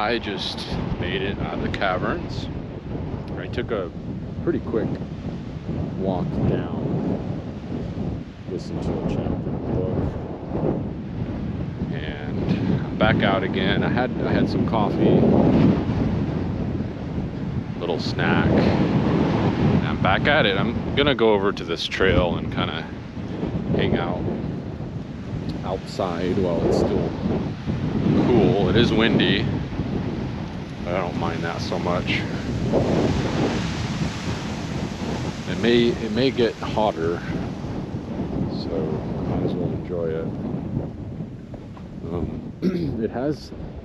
I just made it out of the caverns. I took a pretty quick walk down, listened to a chapter in the book, and I'm back out again. I had some coffee, little snack, and I'm back at it. I'm gonna go over to this trail and kind of hang out outside while it's still cool. It is windy. I don't mind that so much. It may get hotter, so might as well enjoy it.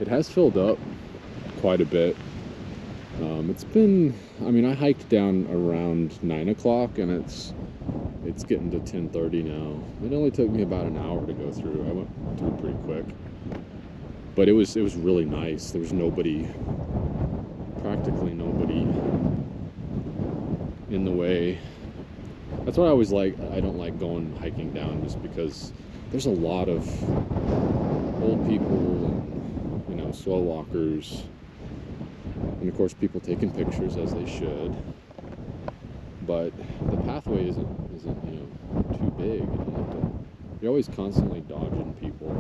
It has filled up quite a bit. It's been, I mean, I hiked down around 9 o'clock and it's getting to 10:30 now. It only took me about an hour to go through. I went through pretty quick, but it was really nice. There was practically nobody in the way. That's what I always like. I don't like going hiking down just because there's a lot of old people and, slow walkers, and of course people taking pictures, as they should. But the pathway isn't too big. You're always constantly dodging people.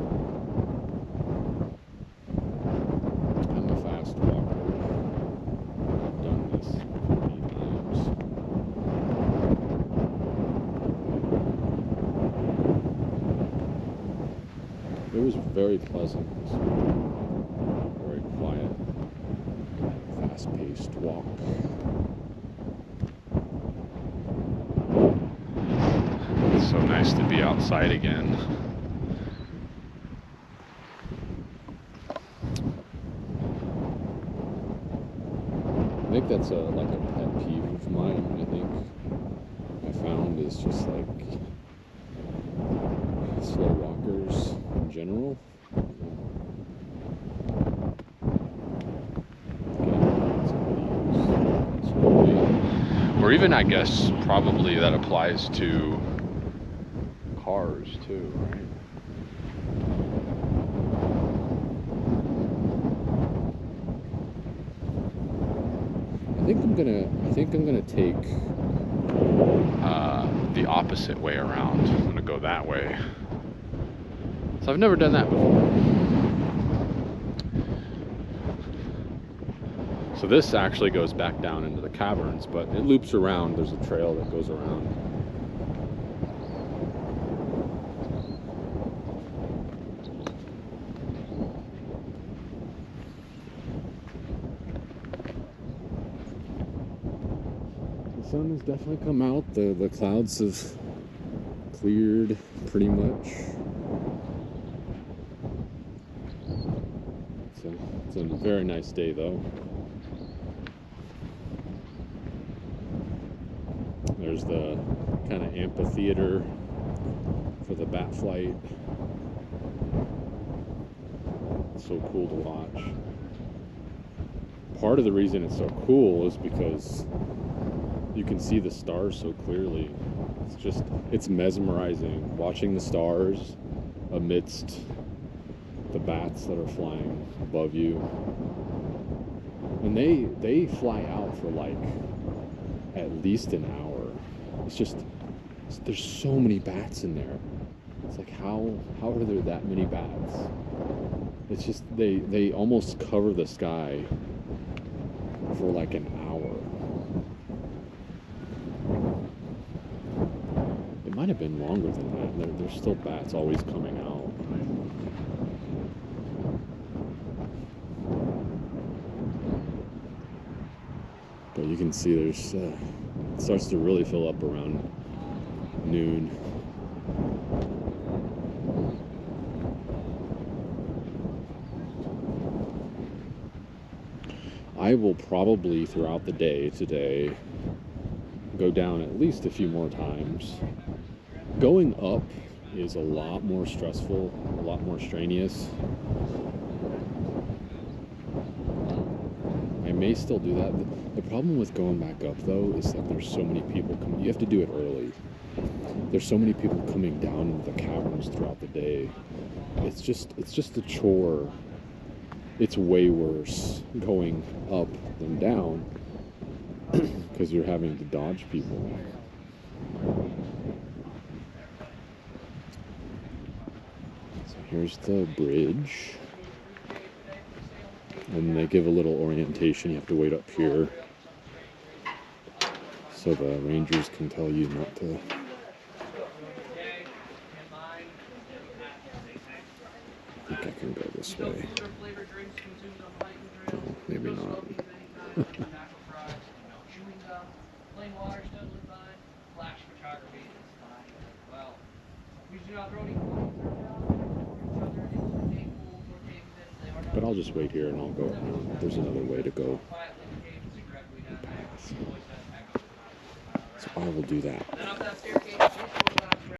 I'm a fast walker. I've done this many times. It was very pleasant. Very quiet, fast-paced walk. It's so nice to be outside again. I think that's like a pet peeve of mine. I think I found is just like slow walkers in general. Or even, I guess, probably that applies to cars too, right? I think I'm gonna take the opposite way around. I'm gonna go that way. So I've never done that before. So this actually goes back down into the caverns, but it loops around. There's a trail that goes around. The sun has definitely come out. The clouds have cleared pretty much. It's a very nice day though. There's the kind of amphitheater for the bat flight. It's so cool to watch. Part of the reason it's so cool is because you can see the stars so clearly. It's mesmerizing watching the stars amidst the bats that are flying above you. And they fly out for like at least an hour. There's so many bats in there. It's like, how are there that many bats? It's just, they almost cover the sky for like an hour. It might have been longer than that. There's still bats always coming out. But you can see there's it starts to really fill up around noon. I will probably throughout the day today go down at least a few more times. Going up is a lot more stressful, a lot more strenuous. I may still do that. The problem with going back up though is that there's so many people coming. You have to do it early. There's so many people coming down the caverns throughout the day. It's just a chore it's way worse going up than down because you're having to dodge people. So here's the bridge. And they give a little orientation. You have to wait up here so the rangers can tell you not to. I think I can go this way. Maybe not. But I'll just wait here and I'll go around. There's another way to go. So I will do that.